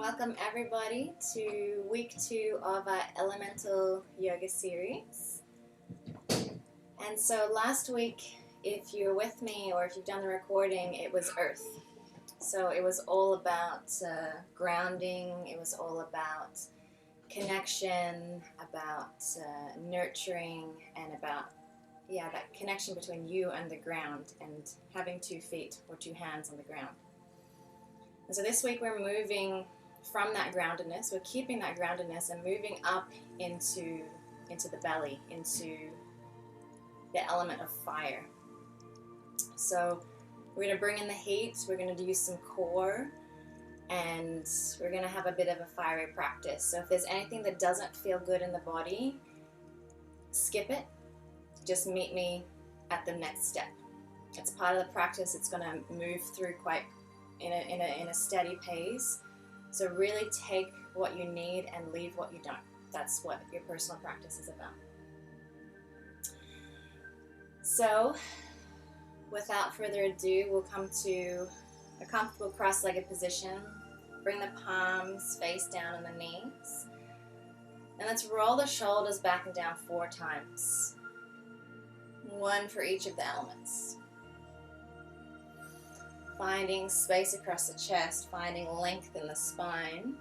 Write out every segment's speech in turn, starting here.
Welcome everybody to week 2 of our Elemental Yoga series. And so last week, if you're with me or if you've done the recording, it was Earth. So it was all about grounding, it was all about connection, about nurturing, and about that connection between you and the ground and having 2 feet or 2 hands on the ground. And so this week we're moving from that groundedness, we're keeping that groundedness and moving up into the belly, into the element of fire. So we're going to bring in the heat, we're going to do some core, and we're going to have a bit of a fiery practice. So if there's anything that doesn't feel good in the body, skip it. Just meet me at the next step. It's part of the practice. It's going to move through quite in a steady pace. So really take what you need and leave what you don't. That's what your personal practice is about. So without further ado, we'll come to a comfortable cross-legged position. Bring the palms face down on the knees. And let's roll the shoulders back and down 4 times. 1 for each of the elements. Finding space across the chest, finding length in the spine.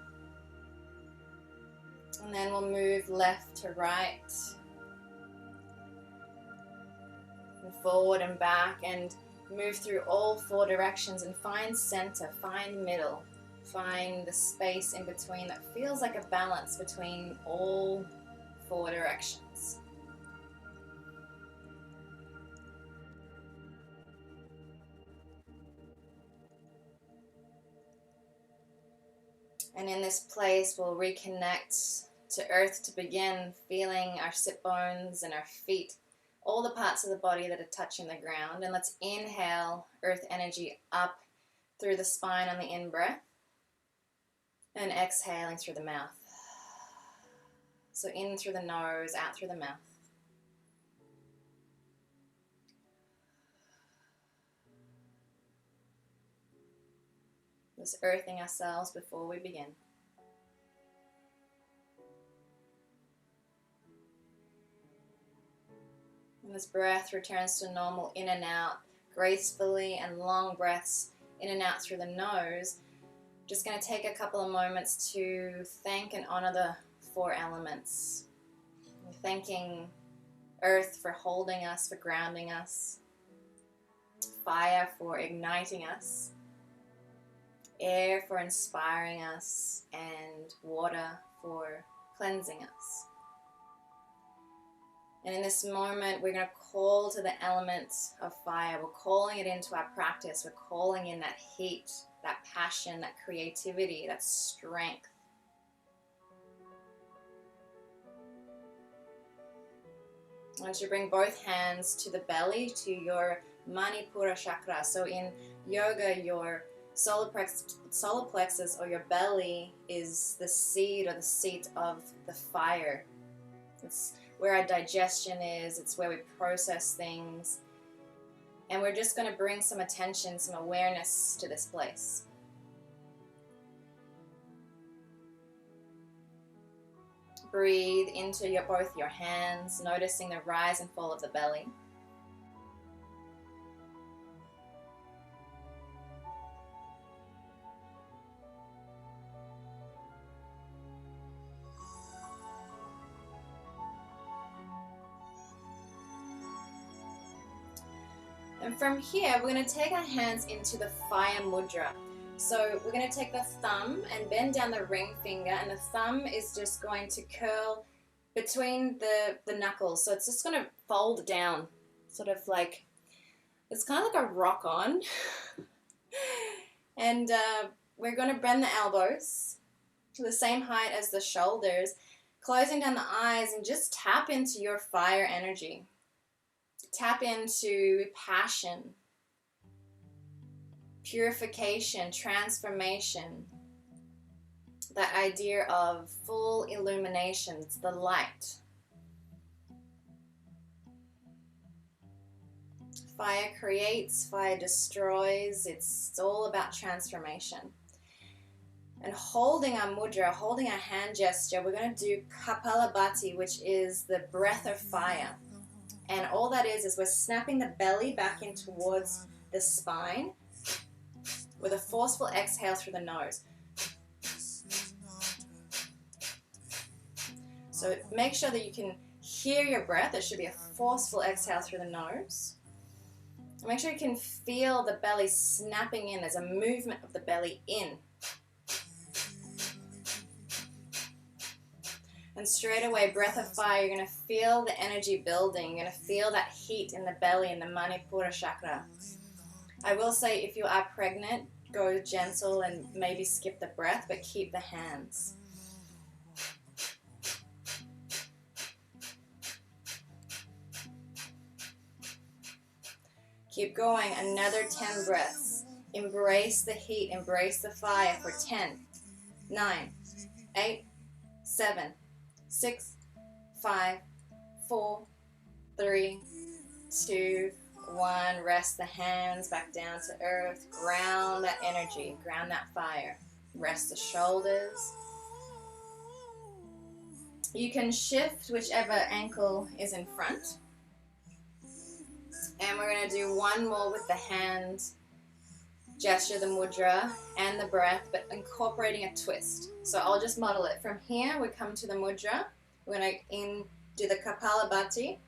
And then we'll move left to right. And forward and back, and move through all 4 directions and find center, find middle. Find the space in between that feels like a balance between all 4 directions. And in this place, we'll reconnect to earth to begin, feeling our sit bones and our feet, all the parts of the body that are touching the ground. And let's inhale earth energy up through the spine on the in-breath and exhaling through the mouth. So in through the nose, out through the mouth. Just earthing ourselves before we begin. And this breath returns to normal in and out, gracefully, and long breaths in and out through the nose. Just going to take a couple of moments to thank and honor the 4 elements. We're thanking earth for holding us, for grounding us, fire for igniting us, air for inspiring us, and water for cleansing us. And in this moment, we're going to call to the element of fire. We're calling it into our practice. We're calling in that heat, that passion, that creativity, that strength. Once you bring both hands to the belly, to your Manipura chakra. So in yoga, your solar plexus or your belly is the seed or the seat of the fire. It's where our digestion is, it's where we process things. And we're just going to bring some attention, some awareness to this place. Breathe into both your hands, noticing the rise and fall of the belly. And from here, we're going to take our hands into the fire mudra. So we're going to take the thumb and bend down the ring finger, and the thumb is just going to curl between the knuckles. So it's just going to fold down, sort of like, it's kind of like a rock on. And we're going to bend the elbows to the same height as the shoulders, closing down the eyes, and just tap into your fire energy. Tap into passion, purification, transformation, that idea of full illumination. It's the light. Fire creates, fire destroys. It's all about transformation. And holding our mudra, holding our hand gesture, we're going to do Kapalabhati, which is the breath of fire. And all that is we're snapping the belly back in towards the spine with a forceful exhale through the nose. So make sure that you can hear your breath. It should be a forceful exhale through the nose. Make sure you can feel the belly snapping in. There's a movement of the belly in. And straight away, breath of fire, you're going to feel the energy building. You're going to feel that heat in the belly, in the Manipura chakra. I will say, if you are pregnant, go gentle and maybe skip the breath, but keep the hands. Keep going, another 10 breaths. Embrace the heat, embrace the fire for 10, 9, 8, 7, 6, 5, 4, 3, 2, 1. Rest the hands back down to earth. Ground that energy, ground that fire. Rest the shoulders. You can shift whichever ankle is in front. And we're going to do one more with the hand gesture, the mudra, and the breath, but incorporating a twist. So I'll just model it. From here, we come to the mudra. We're going to do the Kapalabhati,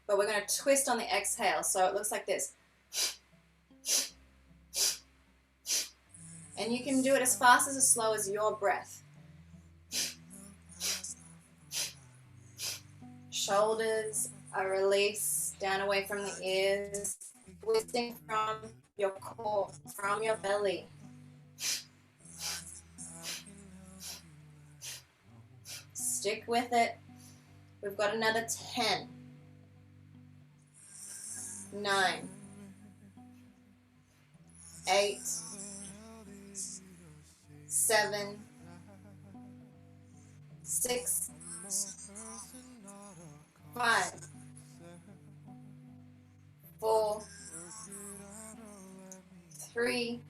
but we're going to twist on the exhale. So it looks like this. And you can do it as fast as slow as your breath. Shoulders are released down away from the ears, twisting from your core, from your belly. Stick with it. We've got another 10, 9, 8, 7, 6, 5, 4, 3,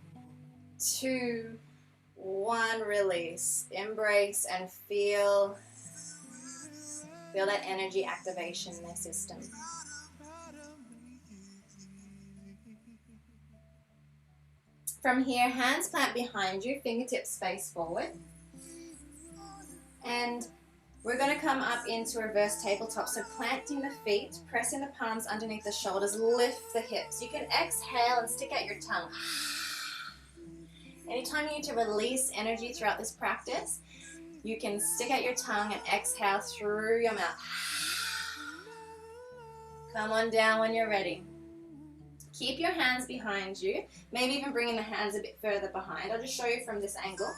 2, 1. Release. Embrace and feel that energy activation in their system. From here, hands plant behind you, fingertips face forward. And we're going to come up into reverse tabletop. So planting the feet, pressing the palms underneath the shoulders, lift the hips. You can exhale and stick out your tongue. Anytime you need to release energy throughout this practice, you can stick out your tongue and exhale through your mouth. Come on down when you're ready. Keep your hands behind you, maybe even bringing the hands a bit further behind. I'll just show you from this angle.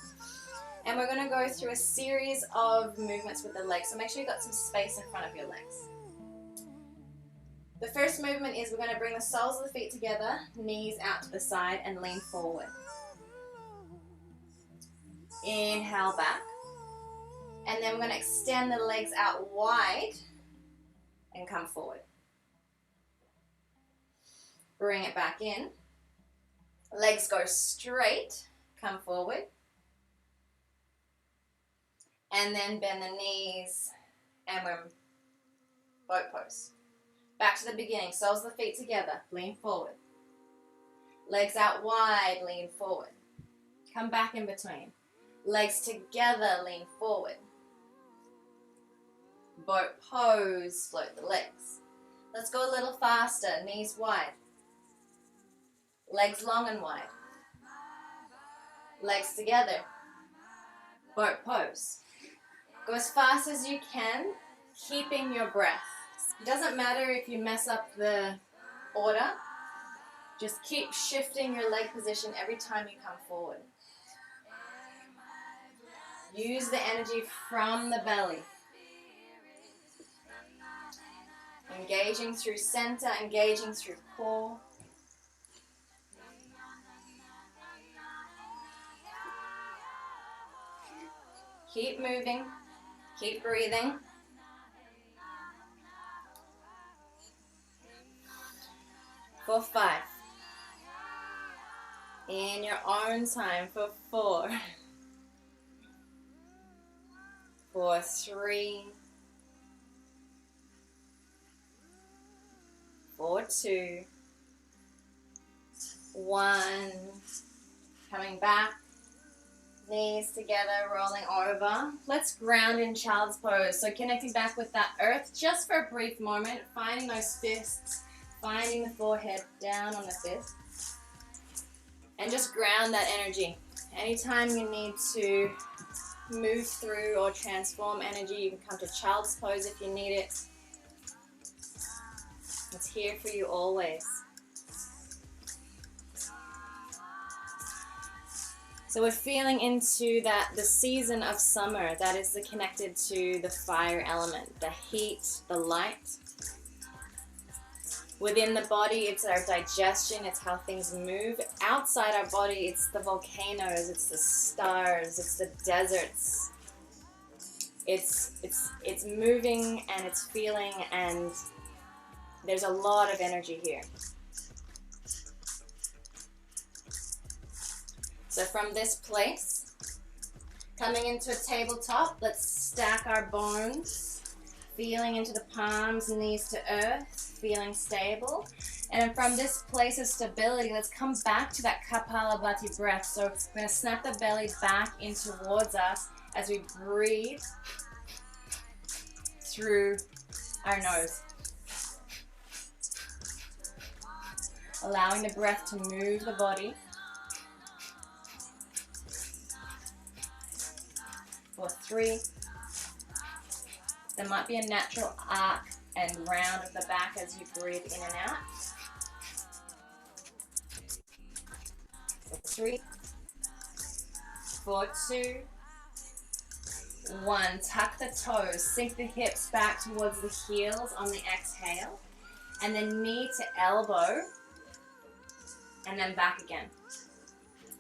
And we're going to go through a series of movements with the legs. So make sure you've got some space in front of your legs. The first movement is we're going to bring the soles of the feet together, knees out to the side, and lean forward. Inhale back. And then we're going to extend the legs out wide and come forward. Bring it back in. Legs go straight, come forward. And then bend the knees and we're boat pose. Back to the beginning, soles of the feet together, lean forward. Legs out wide, lean forward. Come back in between. Legs together, lean forward. Boat pose, float the legs. Let's go a little faster, knees wide. Legs long and wide. Legs together. Boat pose. Go as fast as you can, keeping your breath. It doesn't matter if you mess up the order. Just keep shifting your leg position every time you come forward. Use the energy from the belly. Engaging through center, engaging through core. Keep moving, keep breathing. For 5, in your own time for 4, for 3, for 2, 1. Coming back, knees together, rolling over. Let's ground in child's pose. So connecting back with that earth just for a brief moment, finding those fists, finding the forehead down on the fist. And just ground that energy. Anytime you need to move through or transform energy, you can come to child's pose if you need it. It's here for you always. So we're feeling into the season of summer that is connected to the fire element, the heat, the light. Within the body, it's our digestion, it's how things move. Outside our body, it's the volcanoes, it's the stars, it's the deserts. It's moving and it's feeling, and there's a lot of energy here. So from this place, coming into a tabletop, let's stack our bones, feeling into the palms, knees to earth, feeling stable. And then from this place of stability, let's come back to that Kapalabhati breath. So we're going to snap the belly back in towards us as we breathe through our nose. Allowing the breath to move the body. For 3. There might be a natural arc and round of the back as you breathe in and out. For 3, for 2, 1. Tuck the toes, sink the hips back towards the heels on the exhale, and then knee to elbow, and then back again.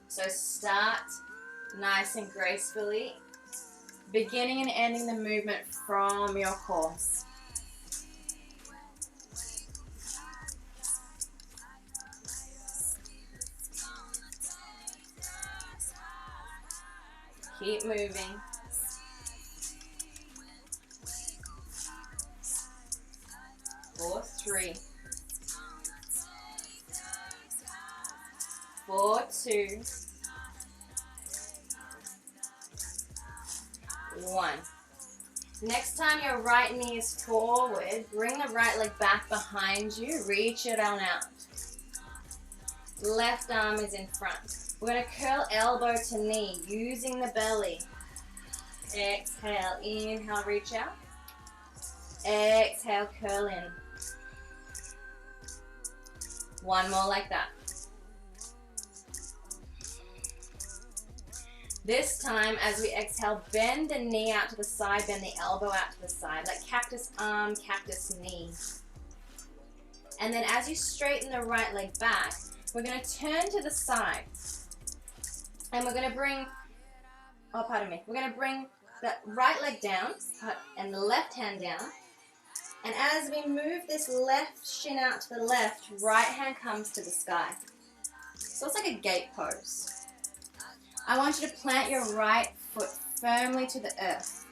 So start nice and gracefully, beginning and ending the movement from your core. Keep moving. For 3. For 2. 1. Next time your right knee is forward, bring the right leg back behind you, reach it on out. Left arm is in front. We're going to curl elbow to knee, using the belly. Exhale, inhale, reach out. Exhale, curl in. 1 more like that. This time, as we exhale, bend the knee out to the side, bend the elbow out to the side, like cactus arm, cactus knee. And then as you straighten the right leg back, we're going to turn to the side. And we're going to bring, we're going to bring the right leg down and the left hand down. And as we move this left shin out to the left, right hand comes to the sky. So it's like a gate pose. I want you to plant your right foot firmly to the earth.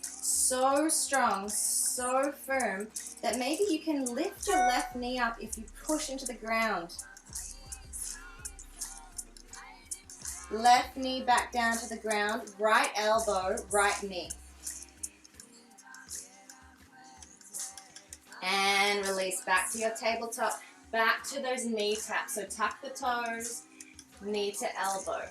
So strong, so firm, that maybe you can lift your left knee up if you push into the ground. Left knee back down to the ground, right elbow, right knee. And release back to your tabletop, back to those knee taps. So tuck the toes, knee to elbow.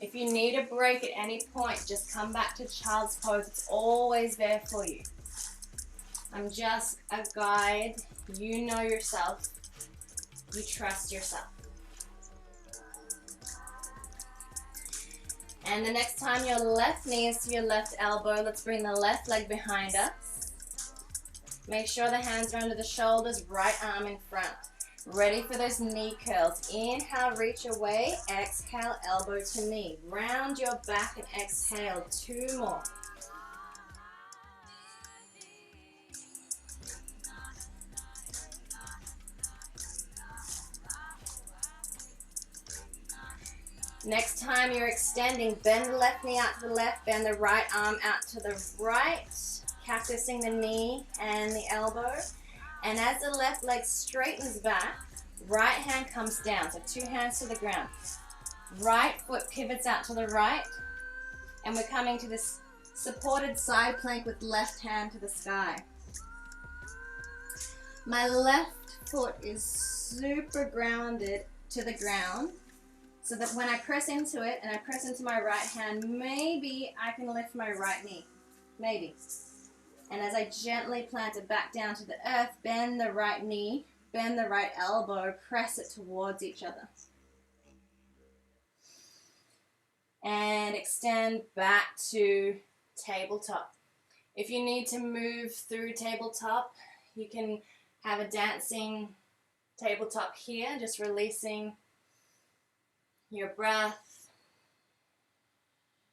If you need a break at any point, just come back to child's pose. It's always there for you. I'm just a guide. You know yourself. You trust yourself. And the next time your left knee is to your left elbow, let's bring the left leg behind us. Make sure the hands are under the shoulders, right arm in front. Ready for those knee curls. Inhale, reach away. Exhale, elbow to knee. Round your back and exhale. 2 more. Next time you're extending, bend the left knee out to the left, bend the right arm out to the right, cactusing the knee and the elbow. And as the left leg straightens back, right hand comes down, so 2 hands to the ground. Right foot pivots out to the right, and we're coming to this supported side plank with left hand to the sky. My left foot is super grounded to the ground, so that when I press into it and I press into my right hand, maybe I can lift my right knee. Maybe. And as I gently plant it back down to the earth, bend the right knee, bend the right elbow, press it towards each other. And extend back to tabletop. If you need to move through tabletop, you can have a dancing tabletop here, just releasing your breath,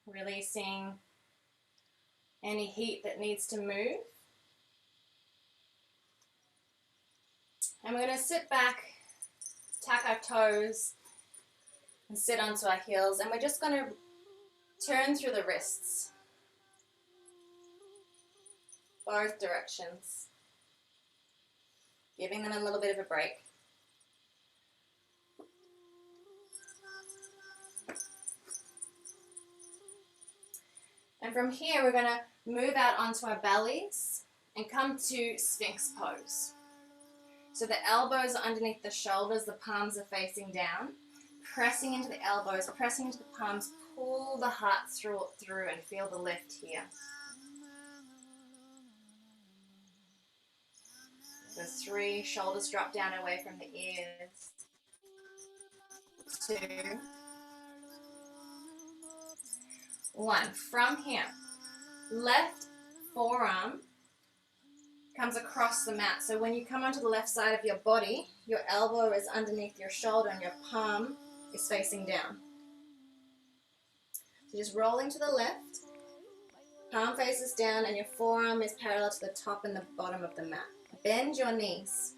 releasing any heat that needs to move. And we're going to sit back, tuck our toes, and sit onto our heels. And we're just going to turn through the wrists, both directions, giving them a little bit of a break. And from here, we're going to move out onto our bellies and come to Sphinx pose. So the elbows are underneath the shoulders, the palms are facing down. Pressing into the elbows, pressing into the palms, pull the heart through and feel the lift here. So 3, shoulders drop down away from the ears. 2, 1. From here, left forearm comes across the mat. So when you come onto the left side of your body, your elbow is underneath your shoulder and your palm is facing down. So just rolling to the left, palm faces down, and your forearm is parallel to the top and the bottom of the mat. Bend your knees.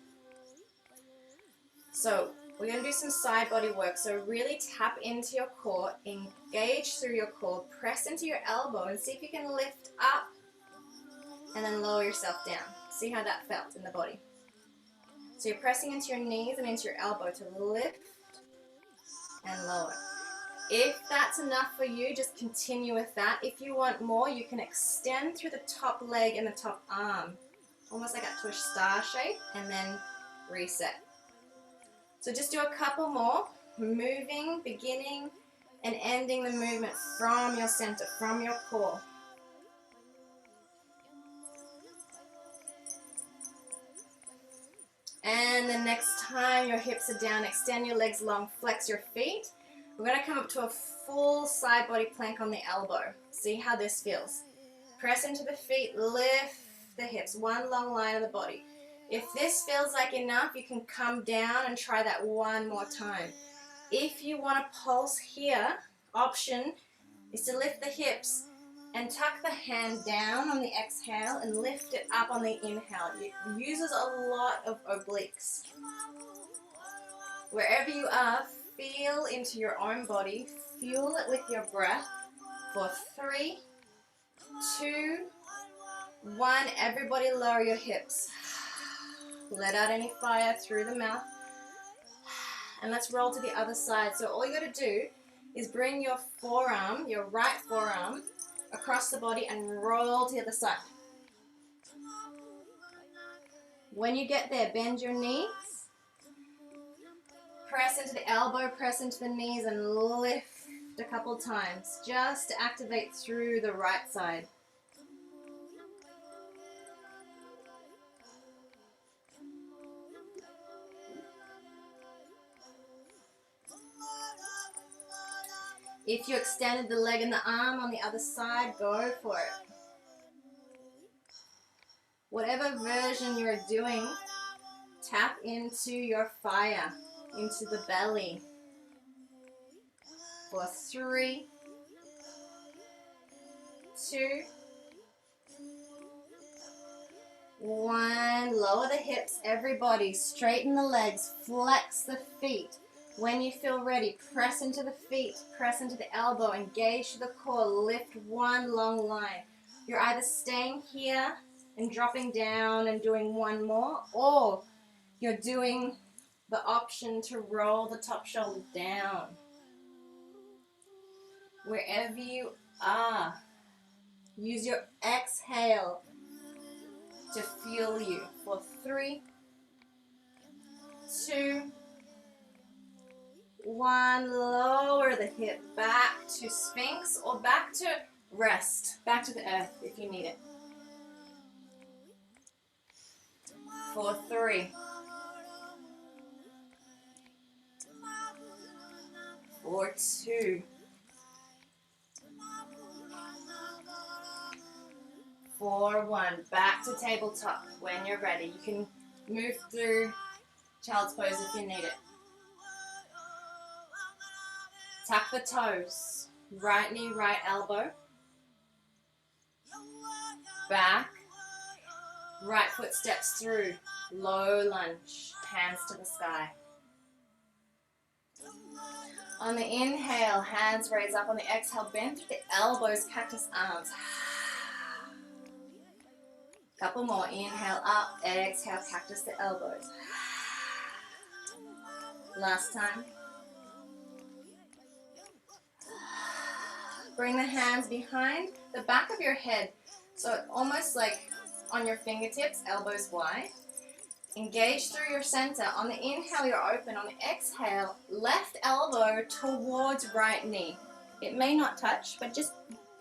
So we're going to do some side body work. So really tap into your core, engage through your core, press into your elbow and see if you can lift up and then lower yourself down. See how that felt in the body. So you're pressing into your knees and into your elbow to lift and lower. If that's enough for you, just continue with that. If you want more, you can extend through the top leg and the top arm, almost like a tush star shape, and then reset. So just do a couple more, moving, beginning and ending the movement from your center, from your core. And the next time your hips are down, extend your legs long, flex your feet. We're going to come up to a full side body plank on the elbow. See how this feels. Press into the feet, lift the hips, one long line of the body. If this feels like enough, you can come down and try that one more time. If you want to pulse here, option is to lift the hips and tuck the hand down on the exhale and lift it up on the inhale. It uses a lot of obliques. Wherever you are, feel into your own body. Fuel it with your breath for 3, 2, 1. Everybody lower your hips. Let out any fire through the mouth. And let's roll to the other side. So all you got to do is bring your forearm, your right forearm, across the body and roll to the other side. When you get there, bend your knees. Press into the elbow, press into the knees and lift a couple times just to activate through the right side. If you extended the leg and the arm on the other side, go for it. Whatever version you're doing, tap into your fire, into the belly. For 3, 2, 1. Lower the hips, everybody. Straighten the legs, flex the feet. When you feel ready, press into the feet, press into the elbow, engage the core, lift one long line. You're either staying here and dropping down and doing one more, or you're doing the option to roll the top shoulder down. Wherever you are, use your exhale to fuel you for 3, 2, 1. Lower the hip back to Sphinx or back to rest, back to the earth if you need it. For 3, for 2, for 1. Back to tabletop when you're ready. You can move through child's pose if you need it. Tuck the toes. Right knee, right elbow. Back. Right foot steps through. Low lunge. Hands to the sky. On the inhale, hands raise up. On the exhale, bend through the elbows, cactus arms. Couple more. Inhale up. Exhale, cactus the elbows. Last time. Bring the hands behind the back of your head. So almost like on your fingertips, elbows wide. Engage through your center. On the inhale, you're open. On the exhale, left elbow towards right knee. It may not touch, but just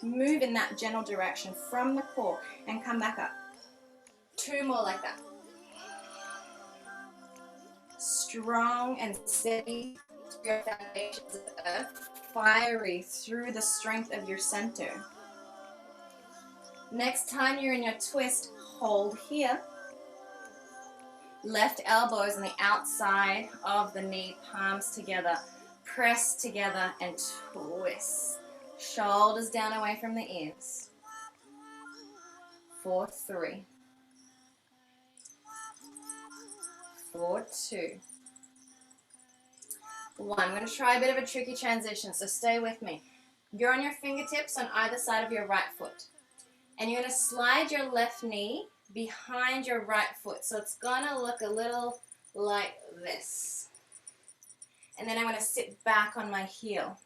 move in that general direction from the core and come back up. 2 more like that. Strong and steady through your foundations of the earth. Fiery through the strength of your center. Next time you're in your twist, hold here. Left elbows on the outside of the knee, palms together. Press together and twist. Shoulders down away from the ears. For 3. For 2. 1. I'm going to try a bit of a tricky transition, so stay with me. You're on your fingertips on either side of your right foot. And you're going to slide your left knee behind your right foot. So it's going to look a little like this. And then I'm going to sit back on my heel.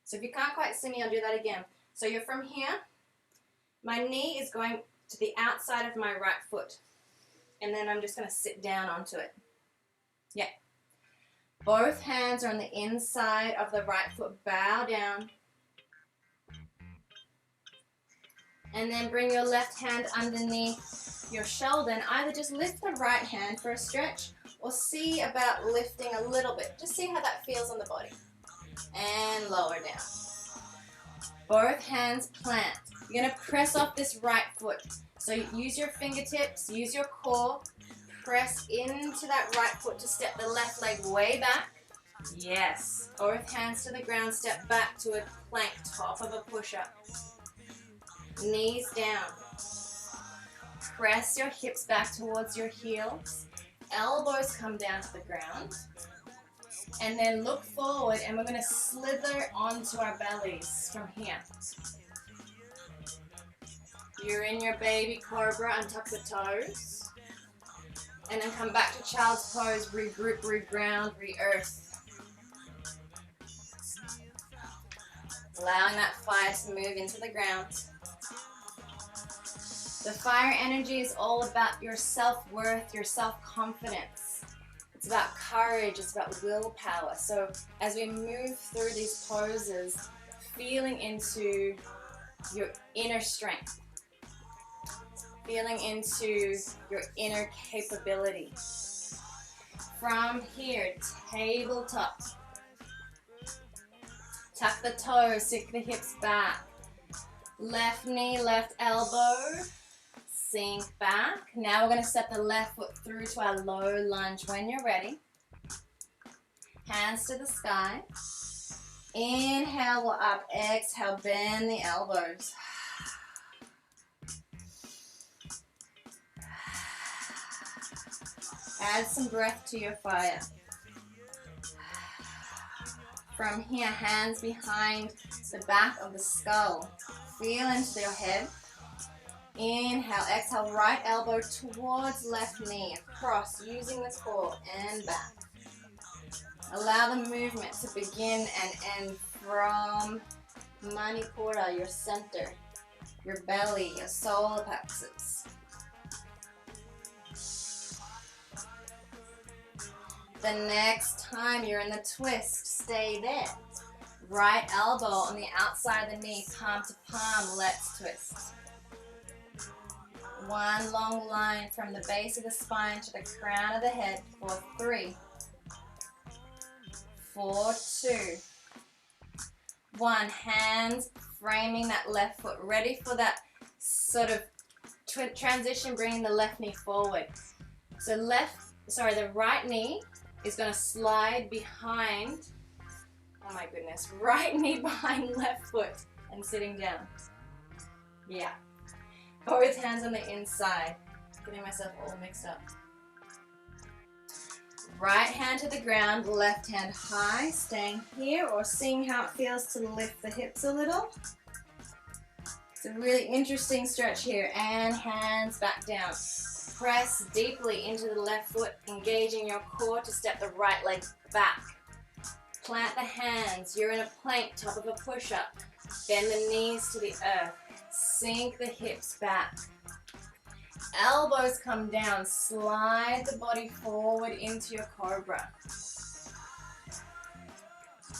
So if you can't quite see me, I'll do that again. So you're from here. My knee is going to the outside of my right foot. And then I'm just going to sit down onto it. Yeah. Both hands are on the inside of the right foot. Bow down. And then bring your left hand underneath your shoulder and either just lift the right hand for a stretch or see about lifting a little bit. Just see how that feels on the body. And lower down. Both hands plant. You're going to press off this right foot. So use your fingertips, use your core. Press into that right foot to step the left leg way back. Yes. Both hands to the ground, step back to a plank, top of a push-up. Knees down. Press your hips back towards your heels. Elbows come down to the ground. And then look forward and we're going to slither onto our bellies from here. You're in your baby cobra, untuck the toes. And then come back to child's pose, regroup, reground, re-earth. Allowing that fire to move into the ground. The fire energy is all about your self-worth, your self-confidence. It's about courage, it's about willpower. So as we move through these poses, feeling into your inner strength, feeling into your inner capability. From here, tabletop. Tuck the toes, sink the hips back. Left knee, left elbow. Sink back. Now we're going to step the left foot through to our low lunge when you're ready. Hands to the sky. Inhale, we're up. Exhale, bend the elbows. Add some breath to your fire. from here, hands behind the back of the skull. Feel into your head. Inhale, exhale, right elbow towards left knee, across, using the core, and back. Allow the movement to begin and end from Manipura, your center, your belly, your solar plexus. The next time you're in the twist, stay there. Right elbow on the outside of the knee, palm to palm, let's twist. One long line from the base of the spine to the crown of the head for 3, 4, 2, 1. Hands framing that left foot, ready for that sort of transition, bringing the left knee forward. So the right knee is going to slide behind, oh my goodness, right knee behind left foot and sitting down. Yeah. Both hands on the inside. Getting myself all mixed up. Right hand to the ground, left hand high, staying here or seeing how it feels to lift the hips a little. It's a really interesting stretch here, and hands back down. Press deeply into the left foot, engaging your core to step the right leg back. Plant the hands, you're in a plank, top of a push-up. Bend the knees to the earth. Sink the hips back. Elbows come down. Slide the body forward into your cobra.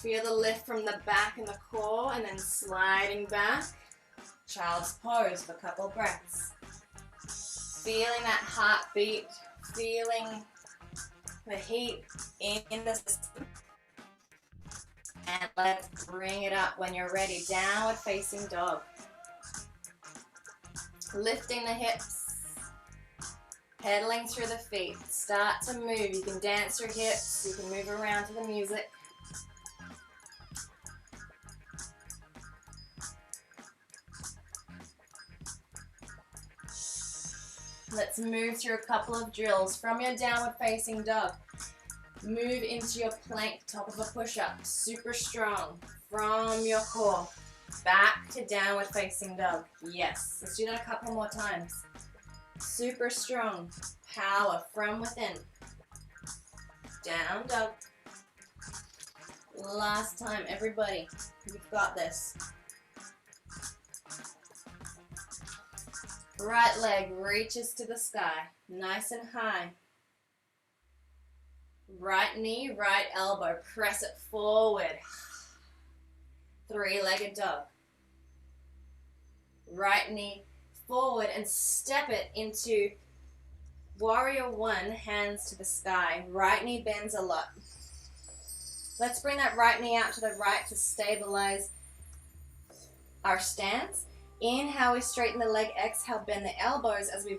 Feel the lift from the back and the core, and then sliding back. Child's pose for a couple breaths. Feeling that heartbeat, feeling the heat in the system. And let's bring it up when you're ready. Downward facing dog. Lifting the hips, pedaling through the feet. Start to move. You can dance your hips, you can move around to the music. Let's move through a couple of drills. From your downward facing dog, move into your plank, top of a push-up. Super strong from your core. Back to downward facing dog. Yes, let's do that a couple more times. Super strong. Power from within. Down dog. Last time, everybody. You've got this. Right leg reaches to the sky. Nice and high. Right knee, right elbow. Press it forward. Three-legged dog. Right knee forward and step it into warrior one, hands to the sky. Right knee bends a lot. Let's bring that right knee out to the right to stabilize our stance. Inhale, we straighten the leg. Exhale, bend the elbows as we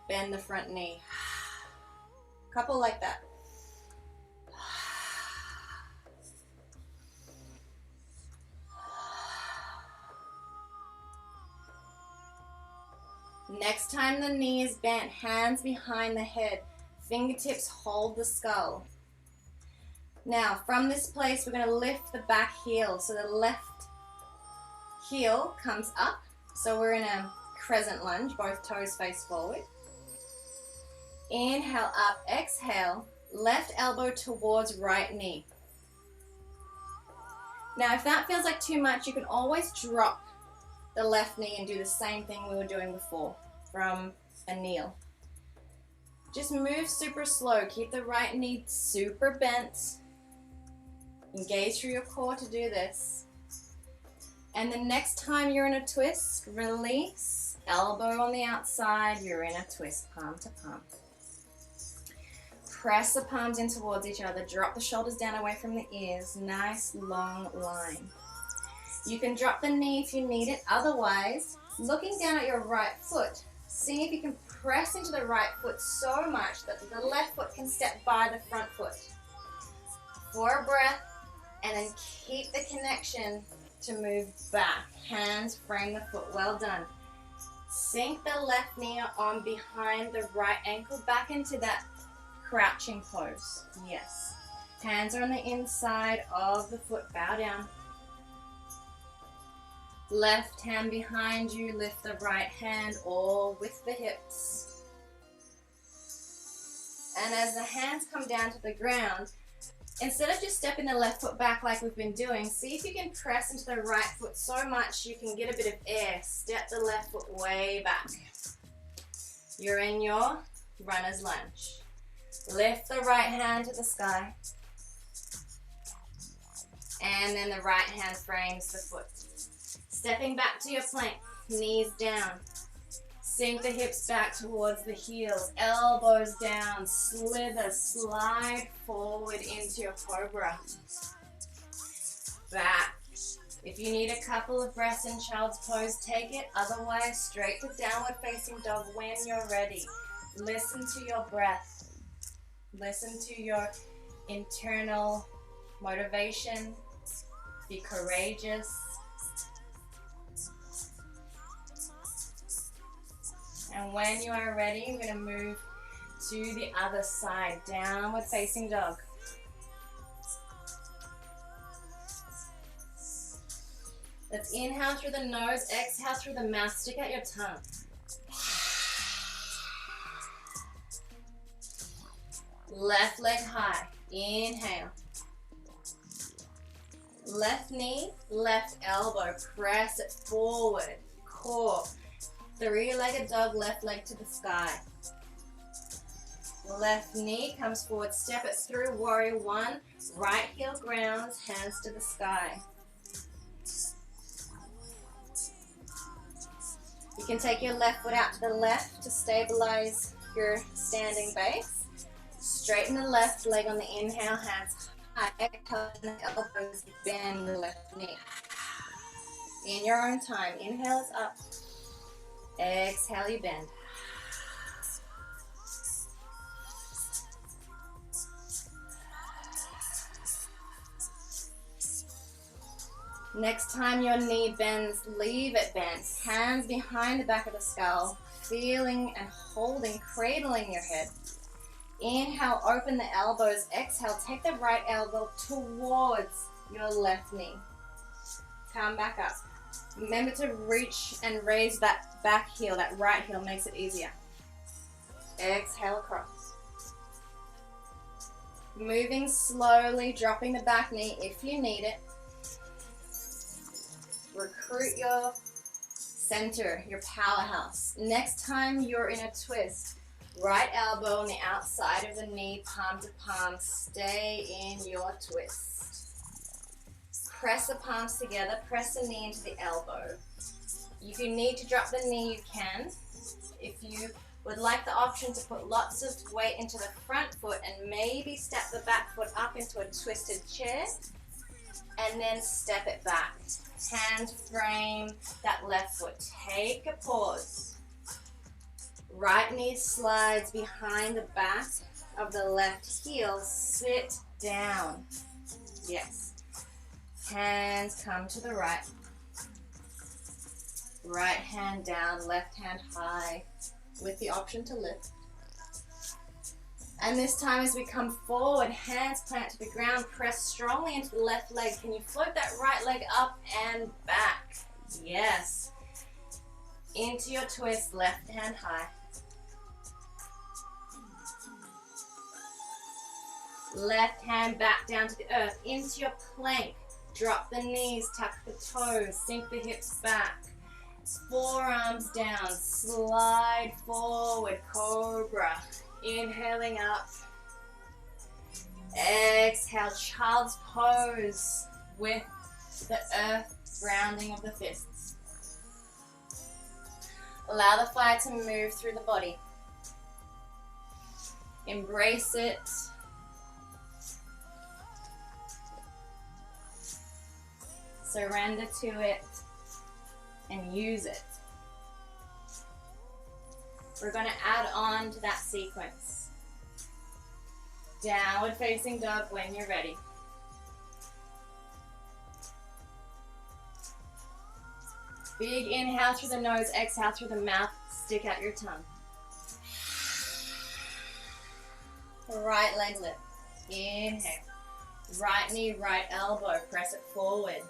bend the front knee. Couple like that. Next time the knee is bent, hands behind the head, fingertips hold the skull. Now, from this place, we're going to lift the back heel. So the left heel comes up. So we're in a crescent lunge, both toes face forward. Inhale up, exhale, left elbow towards right knee. Now, if that feels like too much, you can always drop the left knee and do the same thing we were doing before from a kneel. Just move super slow. Keep the right knee super bent. Engage through your core to do this. And the next time you're in a twist, release. Elbow on the outside, you're in a twist, palm to palm. Press the palms in towards each other. Drop the shoulders down away from the ears. Nice long line. You can drop the knee if you need it. Otherwise, looking down at your right foot, see if you can press into the right foot so much that the left foot can step by the front foot. For a breath, and then keep the connection to move back. Hands frame the foot. Well done. Sink the left knee on behind the right ankle back into that crouching pose. Yes. Hands are on the inside of the foot, bow down. Left hand behind you, lift the right hand, all with the hips. And as the hands come down to the ground, instead of just stepping the left foot back like we've been doing, see if you can press into the right foot so much you can get a bit of air. Step the left foot way back. You're in your runner's lunge. Lift the right hand to the sky. And then the right hand frames the foot. Stepping back to your plank, knees down. Sink the hips back towards the heels, elbows down, slither, slide forward into your cobra. Back. If you need a couple of breaths in child's pose, take it. Otherwise, straight to downward facing dog when you're ready. Listen to your breath. Listen to your internal motivation. Be courageous. And when you are ready, we're going to move to the other side, downward facing dog. Let's inhale through the nose, exhale through the mouth, stick out your tongue. Left leg high, inhale. Left knee, left elbow, press it forward, core. Three-legged dog, left leg to the sky. Left knee comes forward, step it through, warrior one. Right heel grounds, hands to the sky. You can take your left foot out to the left to stabilize your standing base. Straighten the left leg on the inhale, hands high. Exhale, the elbows, bend the left knee. In your own time, inhale is up. Exhale, you bend. Next time your knee bends, leave it bent. Hands behind the back of the skull, feeling and holding, cradling your head. Inhale, open the elbows. Exhale, take the right elbow towards your left knee. Come back up. Remember to reach and raise that back heel, that right heel makes it easier. Exhale across. Moving slowly, dropping the back knee if you need it. Recruit your center, your powerhouse. Next time you're in a twist, right elbow on the outside of the knee, palm to palm, stay in your twist. Press the palms together, press the knee into the elbow. If you need to drop the knee, you can. If you would like the option to put lots of weight into the front foot and maybe step the back foot up into a twisted chair, and then step it back. Hand frame that left foot. Take a pause. Right knee slides behind the back of the left heel. Sit down. Yes. Hands come to the right. Right hand down, left hand high with the option to lift. And this time as we come forward, hands plant to the ground, press strongly into the left leg. Can you float that right leg up and back? Yes. Into your twist, left hand high. Left hand back down to the earth, into your plank. Drop the knees, tuck the toes, sink the hips back. Forearms down, slide forward, cobra. Inhaling up. Exhale, child's pose with the earth grounding of the fists. Allow the fire to move through the body. Embrace it. Surrender to it and use it. We're going to add on to that sequence. Downward facing dog when you're ready. Big inhale through the nose, exhale through the mouth, stick out your tongue. Right leg lift. Inhale. Right knee, right elbow, press it forward.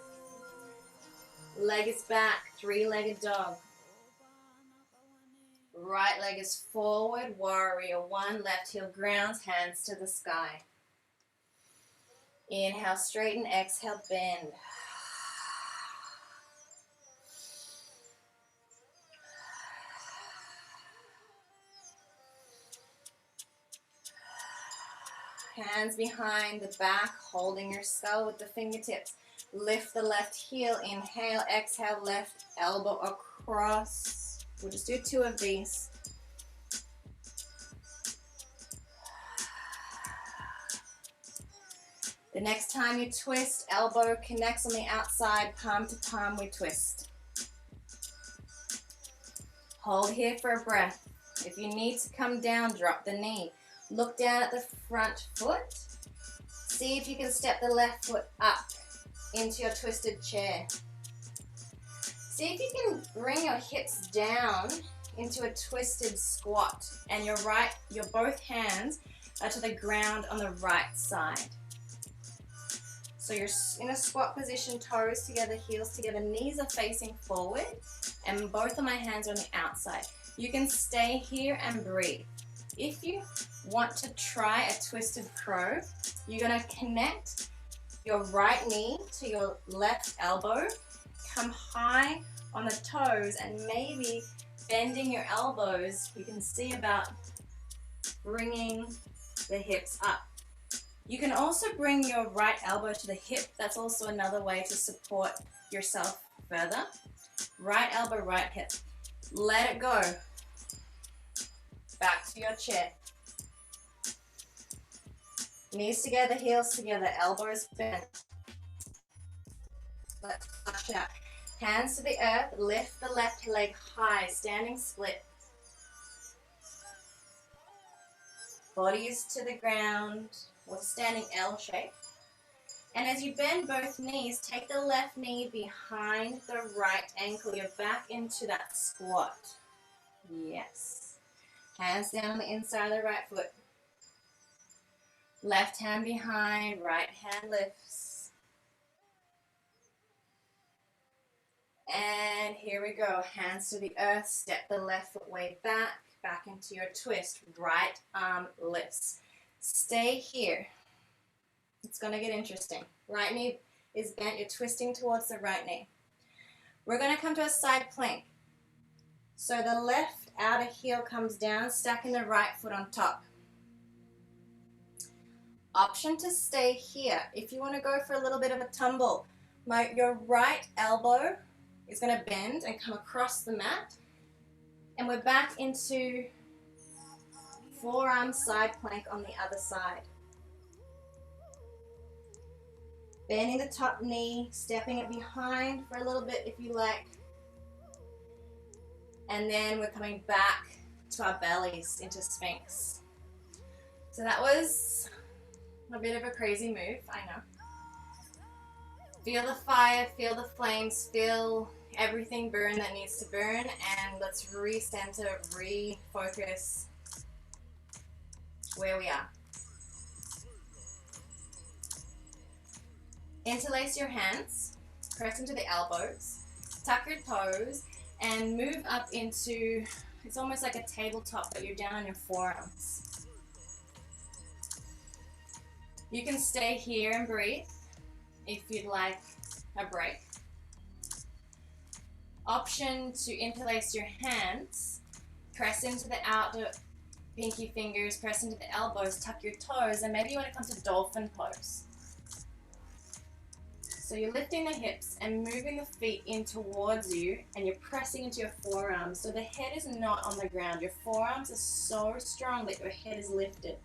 Leg is back, three-legged dog. Right leg is forward, warrior one, left heel grounds, hands to the sky. Inhale, straighten, exhale, bend. Hands behind the back, holding your skull with the fingertips. Lift the left heel, inhale, exhale, left elbow across. We'll just do 2 of these. The next time you twist, elbow connects on the outside, palm to palm, we twist. Hold here for a breath. If you need to come down, drop the knee. Look down at the front foot. See if you can step the left foot up into your twisted chair. See if you can bring your hips down into a twisted squat, and your both hands are to the ground on the right side. So you're in a squat position, toes together, heels together, knees are facing forward, and both of my hands are on the outside. You can stay here and breathe. If you want to try a twisted crow, you're going to connect your right knee to your left elbow, come high on the toes, and maybe bending your elbows, you can see about bringing the hips up. You can also bring your right elbow to the hip. That's also another way to support yourself further. Right elbow, right hip. Let it go. Back to your chair. Knees together, heels together, elbows bent. Let's flush out. Hands to the earth, lift the left leg high, standing split. Body is to the ground, or standing L shape. And as you bend both knees, take the left knee behind the right ankle. You're back into that squat. Yes. Hands down on the inside of the right foot. Left hand behind, right hand lifts. And here we go. Hands to the earth, step the left foot way back, back into your twist. Right arm lifts. Stay here. It's going to get interesting. Right knee is bent. You're twisting towards the right knee. We're going to come to a side plank. So the left outer heel comes down, stacking the right foot on top. Option to stay here. If you want to go for a little bit of a tumble, your right elbow is going to bend and come across the mat. And we're back into forearm side plank on the other side. Bending the top knee, stepping it behind for a little bit if you like. And then we're coming back to our bellies into Sphinx. So that was a bit of a crazy move, I know. Feel the fire, feel the flames, feel everything burn that needs to burn, and let's recenter, refocus where we are. Interlace your hands, press into the elbows, tuck your toes, and move up into, it's almost like a tabletop, but you're down on your forearms. You can stay here and breathe if you'd like a break. Option to interlace your hands, press into the outer pinky fingers, press into the elbows, tuck your toes, and maybe you want to come to dolphin pose. So you're lifting the hips and moving the feet in towards you, and you're pressing into your forearms. So the head is not on the ground. Your forearms are so strong that your head is lifted.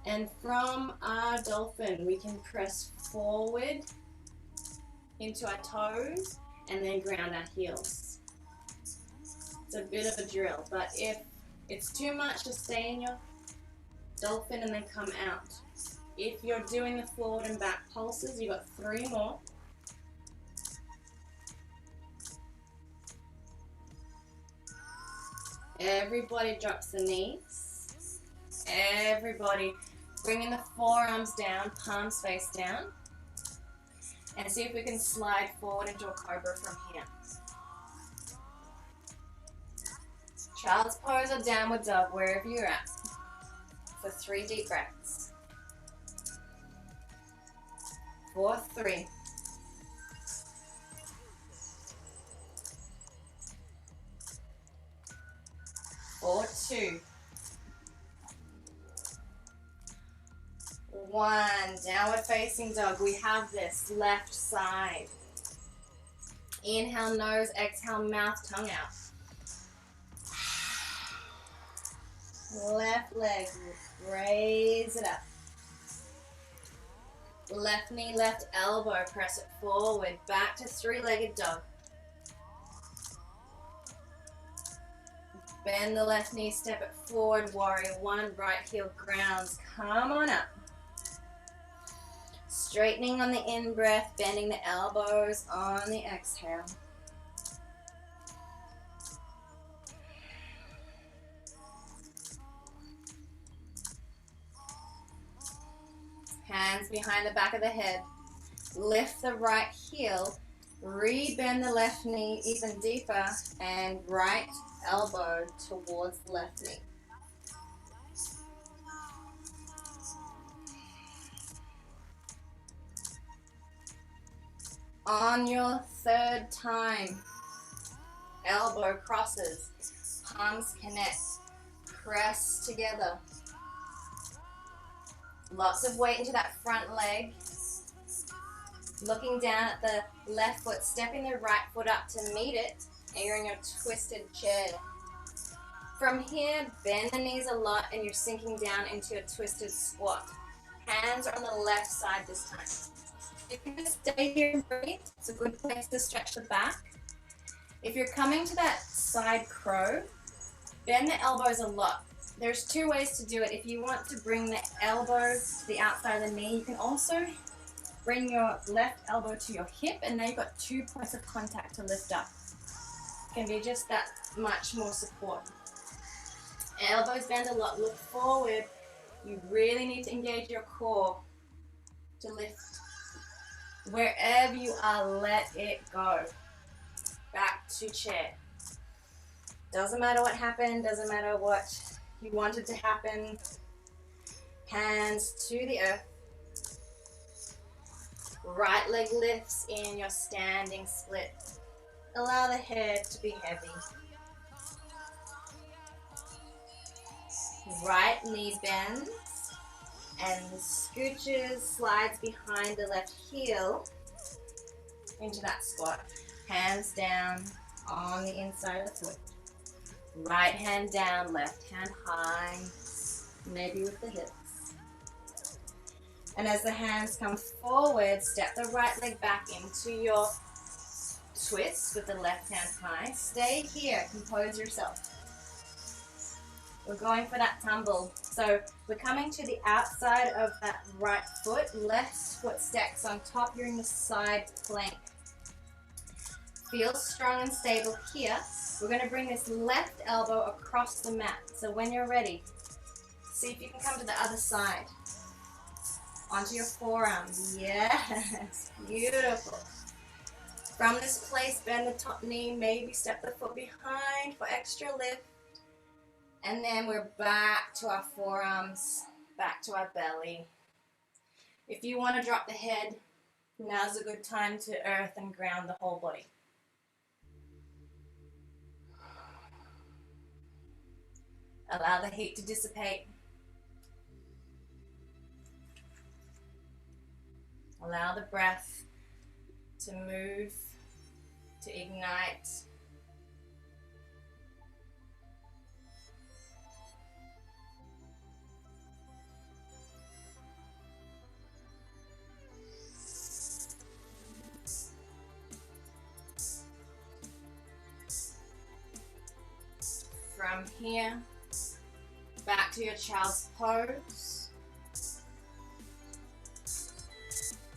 And from our dolphin, we can press forward into our toes and then ground our heels. It's a bit of a drill, but if it's too much to stay in your dolphin and then come out. If you're doing the forward and back pulses, you've got 3 more. Everybody drops the knees. Everybody Bringing the forearms down, palms face down. And see if we can slide forward into a cobra from here. Child's pose or downward dog, wherever you're at. For 3 deep breaths. 4, 3. 4, 2. 1. Downward facing dog. We have this. Left side. Inhale nose, exhale mouth, tongue out. Left leg, raise it up. Left knee, left elbow, press it forward, back to 3-legged dog. Bend the left knee, step it forward, warrior 1, right heel grounds, come on up. Straightening on the in-breath, bending the elbows on the exhale. Hands behind the back of the head. Lift the right heel. Re-bend the left knee even deeper and right elbow towards the left knee. On your 3rd time, elbow crosses, palms connect, press together. Lots of weight into that front leg. Looking down at the left foot, stepping the right foot up to meet it, and you're in your twisted chair. From here, bend the knees a lot and you're sinking down into a twisted squat. Hands are on the left side this time. You can just stay here and breathe. It's a good place to stretch the back. If you're coming to that side crow, bend the elbows a lot. There's 2 ways to do it. If you want to bring the elbow to the outside of the knee, you can also bring your left elbow to your hip, and now you've got 2 points of contact to lift up. It can be just that much more support. Elbows bend a lot. Look forward. You really need to engage your core to lift. Wherever you are, let it go. Back to chair. Doesn't matter what happened, doesn't matter what you wanted to happen. Hands to the earth. Right leg lifts in your standing split. Allow the head to be heavy. Right knee bends and scooches, slides behind the left heel into that squat. Hands down on the inside of the foot. Right hand down, left hand high, maybe with the hips. And as the hands come forward, step the right leg back into your twist with the left hand high. Stay here, compose yourself. We're going for that tumble. So we're coming to the outside of that right foot. Left foot stacks on top. You're in the side plank. Feel strong and stable here. We're going to bring this left elbow across the mat. So when you're ready, see if you can come to the other side. Onto your forearms. Yes, beautiful. From this place, bend the top knee, maybe step the foot behind for extra lift. And then we're back to our forearms, back to our belly. If you want to drop the head, now's a good time to earth and ground the whole body. Allow the heat to dissipate. Allow the breath to move, to ignite. From here, back to your child's pose.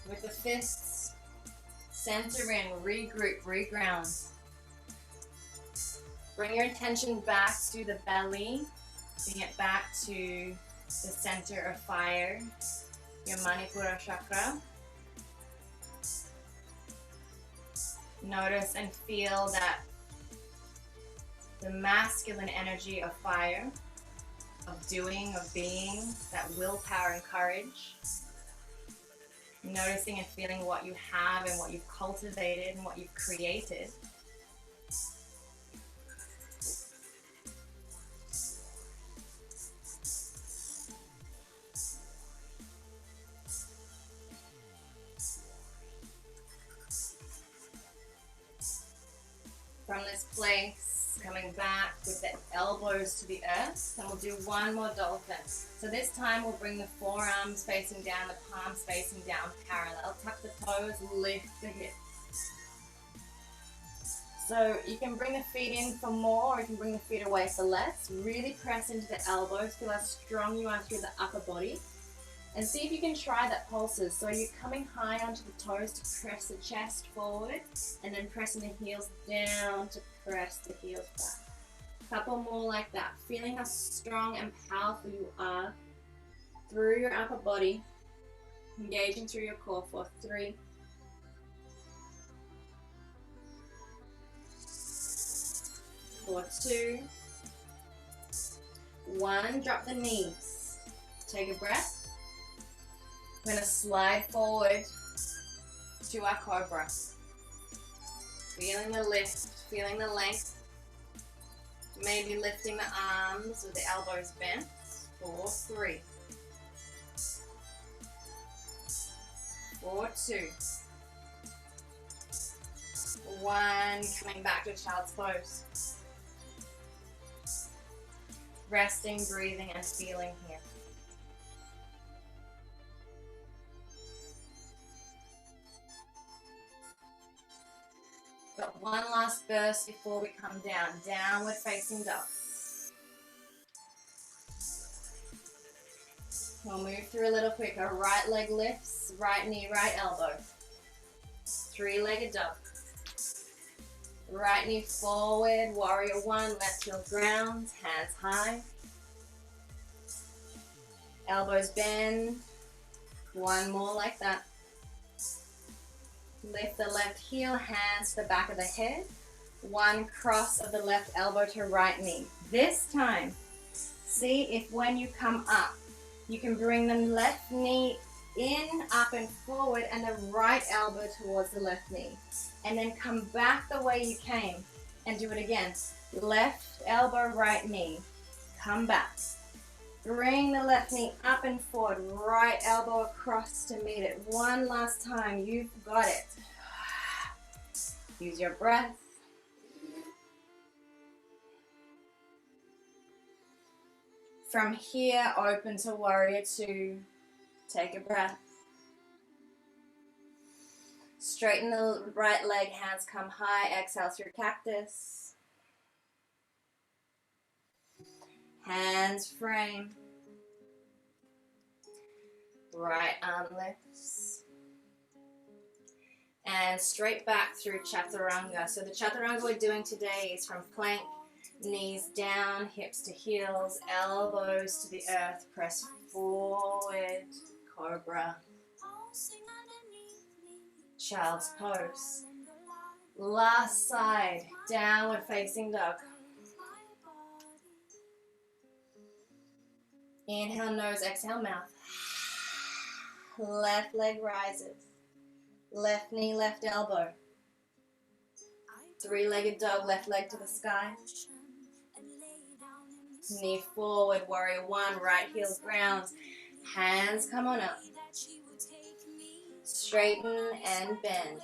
With the fists, center in, regroup, reground. Bring your attention back to the belly. Bring it back to the center of fire, your Manipura chakra. Notice and feel that the masculine energy of fire, of doing, of being, that willpower and courage. Noticing and feeling what you have and what you've cultivated and what you've created. From this place, coming back with the elbows to the earth, and we'll do one more dolphin. So this time we'll bring the forearms facing down, the palms facing down parallel. Tuck the toes, lift the hips. So you can bring the feet in for more, or you can bring the feet away for less. Really press into the elbows, feel how strong you are through the upper body. And see if you can try that pulses. So you're coming high onto the toes to press the chest forward, and then pressing the heels down to press the heels back. Couple more like that. Feeling how strong and powerful you are through your upper body, engaging through your core for 3, 4, 2, 1. Drop the knees. Take a breath. We're going to slide forward to our cobra. Feeling the lift, feeling the length. Maybe lifting the arms with the elbows bent. 4, 3, 4, 2, 1. Coming back to child's pose. Resting, breathing, and feeling here. Got one last burst before we come down. Downward facing dog. We'll move through a little quicker. Right leg lifts, right knee, right elbow. 3-legged dog. Right knee forward, warrior 1, left heel ground, hands high. Elbows bend. One more like that. Lift the left heel, hands to the back of the head. 1 cross of the left elbow to right knee. This time, see if when you come up, you can bring the left knee in, up and forward, and the right elbow towards the left knee. And then come back the way you came and do it again. Left elbow, right knee. Come back. Bring the left knee up and forward, right elbow across to meet it. One last time, you've got it. Use your breath. From here, open to warrior 2. Take a breath. Straighten the right leg, hands come high, exhale through cactus. Hands frame. Right arm lifts. And straight back through chaturanga. So the chaturanga we're doing today is from plank, knees down, hips to heels, elbows to the earth, press forward, cobra. Child's pose. Last side, downward facing dog. Inhale nose, exhale mouth. Left leg rises. Left knee, left elbow. 3-legged dog, left leg to the sky. Knee forward, warrior 1, right heel grounds. Hands come on up. Straighten and bend.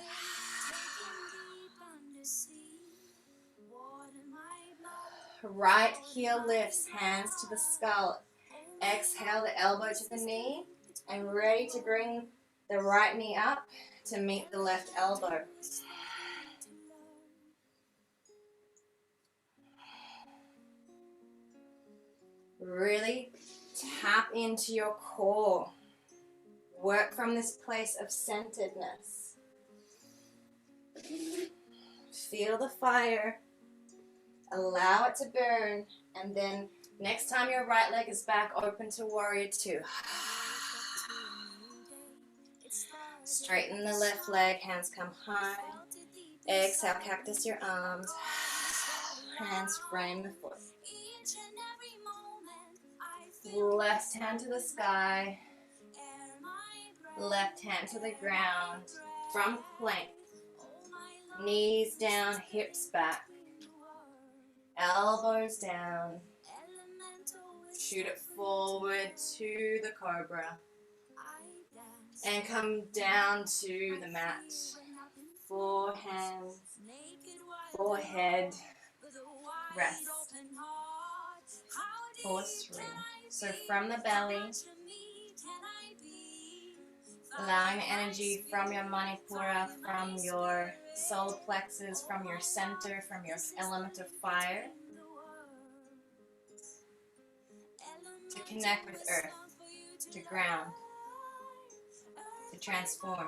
Right heel lifts, hands to the skull. Exhale the elbow to the knee, and ready to bring the right knee up to meet the left elbow. Really tap into your core. Work from this place of centeredness. Feel the fire. Allow it to burn, and then Next time your right leg is back, open to warrior two. Straighten the left leg, hands come high. Exhale, cactus your arms. Hands frame the foot. Left hand to the sky. Left hand to the ground. From plank. Knees down, hips back. Elbows down. Shoot it forward to the cobra. And come down to the mat. 4 hands, forehead, rest. 4, 3. So from the belly, allowing the energy from your Manipura, from your solar plexus, from your center, from your element of fire, to connect with earth, to ground, to transform.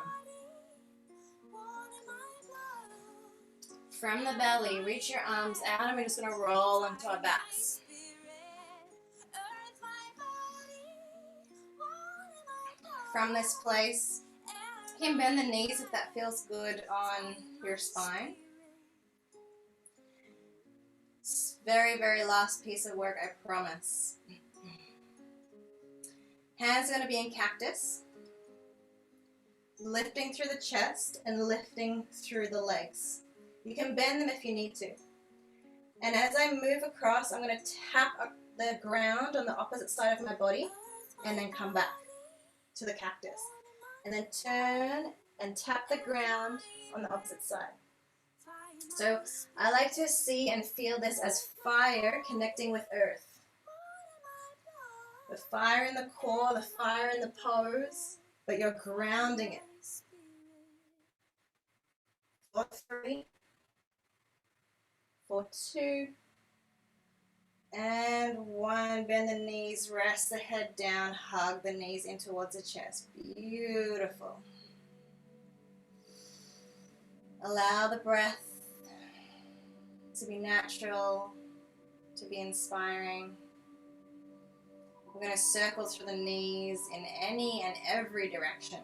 From the belly, reach your arms out, and we're just going to roll onto our backs. From this place, you can bend the knees if that feels good on your spine. Very, very last piece of work, I promise. Hands are going to be in cactus. Lifting through the chest and lifting through the legs. You can bend them if you need to. And as I move across, I'm going to tap up the ground on the opposite side of my body and then come back to the cactus. And then turn and tap the ground on the opposite side. So I like to see and feel this as fire connecting with earth. The fire in the core, the fire in the pose, but you're grounding it. 4, 3, 4, 2, and 1. Bend the knees, rest the head down, hug the knees in towards the chest. Beautiful. Allow the breath to be natural, to be inspiring. We're going to circle through the knees in any and every direction.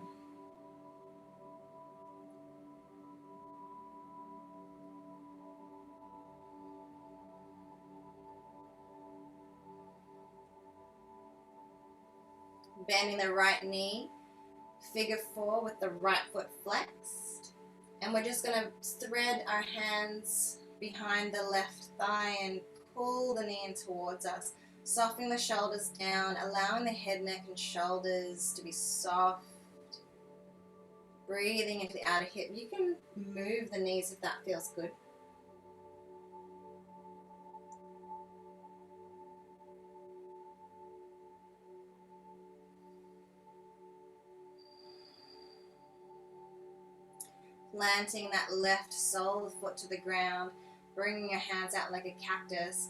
Bending the right knee, figure 4 with the right foot flexed. And we're just going to thread our hands behind the left thigh and pull the knee in towards us. Softening the shoulders down, allowing the head, neck, and shoulders to be soft. Breathing into the outer hip. You can move the knees if that feels good. Planting that left sole of the foot to the ground, bringing your hands out like a cactus,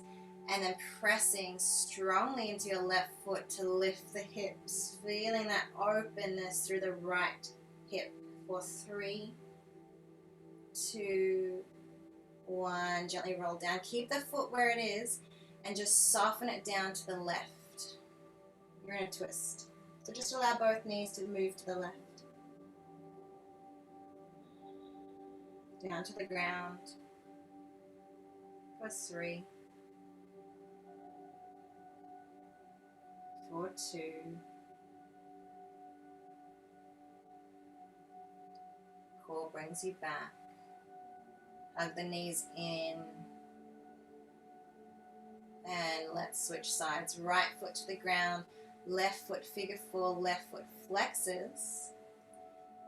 and then pressing strongly into your left foot to lift the hips, feeling that openness through the right hip. For 3, 2, 1, gently roll down. Keep the foot where it is and just soften it down to the left. You're in a twist. So just allow both knees to move to the left. Down to the ground. For 3, 4, 2, core brings you back. Hug the knees in. And let's switch sides. Right foot to the ground. Left foot figure 4. Left foot flexes.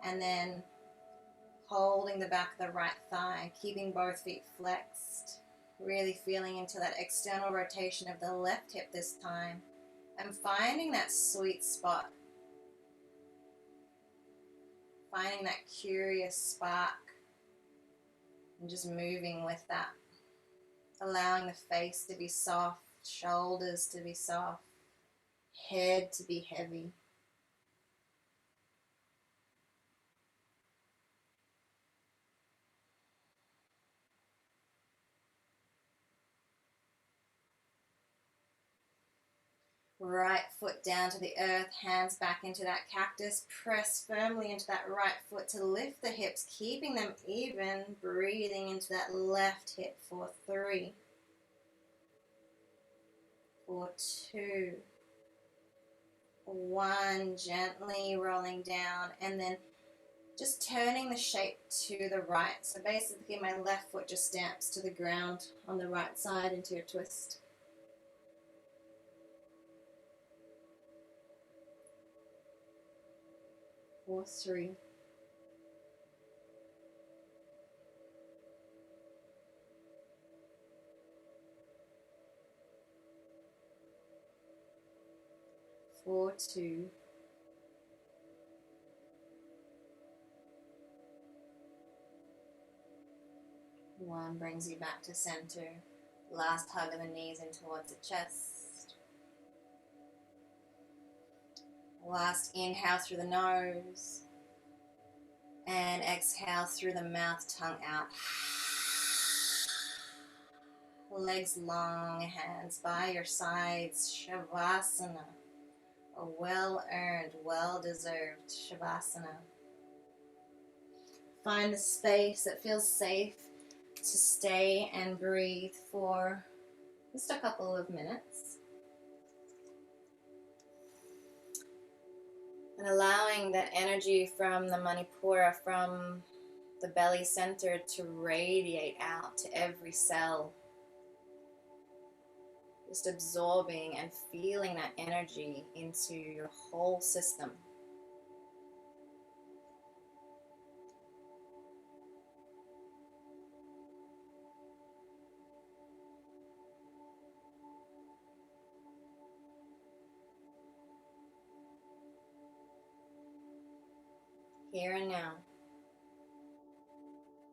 And then holding the back of the right thigh. Keeping both feet flexed. Really feeling into that external rotation of the left hip this time. And finding that sweet spot. Finding that curious spark. And just moving with that. Allowing the face to be soft, shoulders to be soft, head to be heavy. Right foot down to the earth, hands back into that cactus. Press firmly into that right foot to lift the hips, keeping them even. Breathing into that left hip for 3, for 2, 1. Gently rolling down, and then just turning the shape to the right. So basically my left foot just stamps to the ground on the right side into a twist. For 3, for 2, 1. Brings you back to center. Last hug of the knees in towards the chest. Last inhale through the nose. And exhale through the mouth, tongue out. Legs long, hands by your sides. Shavasana. A well-earned, well-deserved Shavasana. Find the space that feels safe to stay and breathe for just a couple of minutes. And allowing that energy from the Manipura, from the belly center, to radiate out to every cell. Just absorbing and feeling that energy into your whole system. Here and now,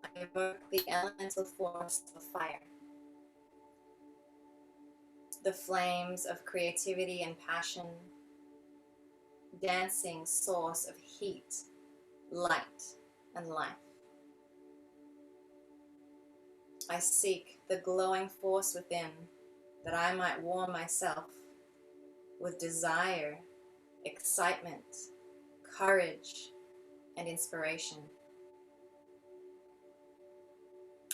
I evoke the elemental force of fire. The flames of creativity and passion, dancing source of heat, light, and life. I seek the glowing force within, that I might warm myself with desire, excitement, courage, and inspiration.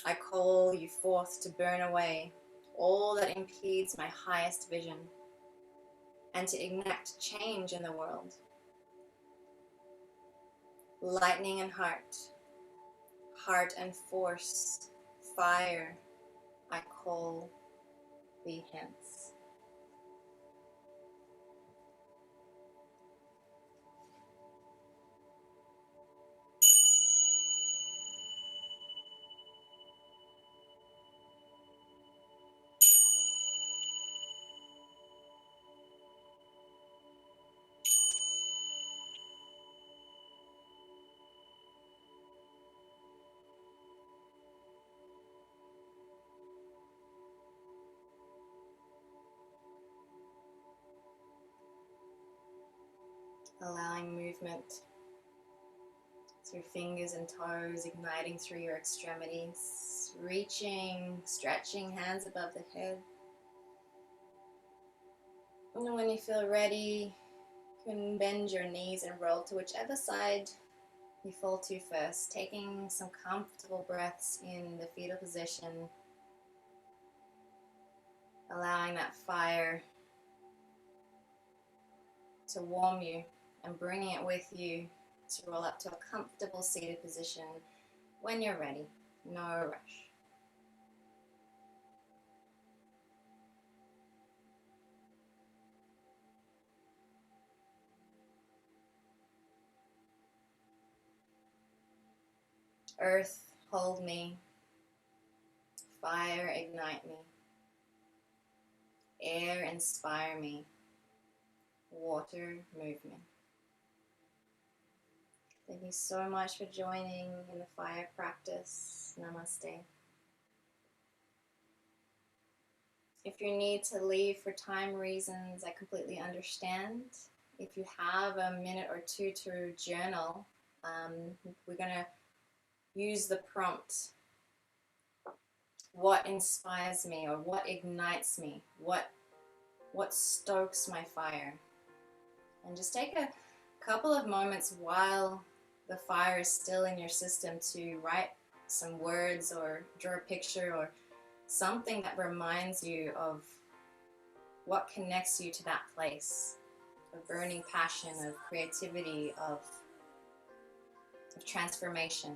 I call you forth to burn away all that impedes my highest vision, and to ignite change in the world. Lightning and heart, heart and force, fire, I call thee hence. Allowing movement through fingers and toes, igniting through your extremities, reaching, stretching, hands above the head. And when you feel ready, you can bend your knees and roll to whichever side you fall to first, taking some comfortable breaths in the fetal position, allowing that fire to warm you and bringing it with you to roll up to a comfortable seated position when you're ready. No rush. Earth, hold me. Fire, ignite me. Air, inspire me. Water, move me. Thank you so much for joining in the fire practice. Namaste. If you need to leave for time reasons, I completely understand. If you have a minute or two to journal, we're going to use the prompt, what inspires me or what ignites me, what what stokes my fire? And just take a couple of moments while the fire is still in your system to write some words or draw a picture or something that reminds you of what connects you to that place of burning passion, of creativity, of transformation.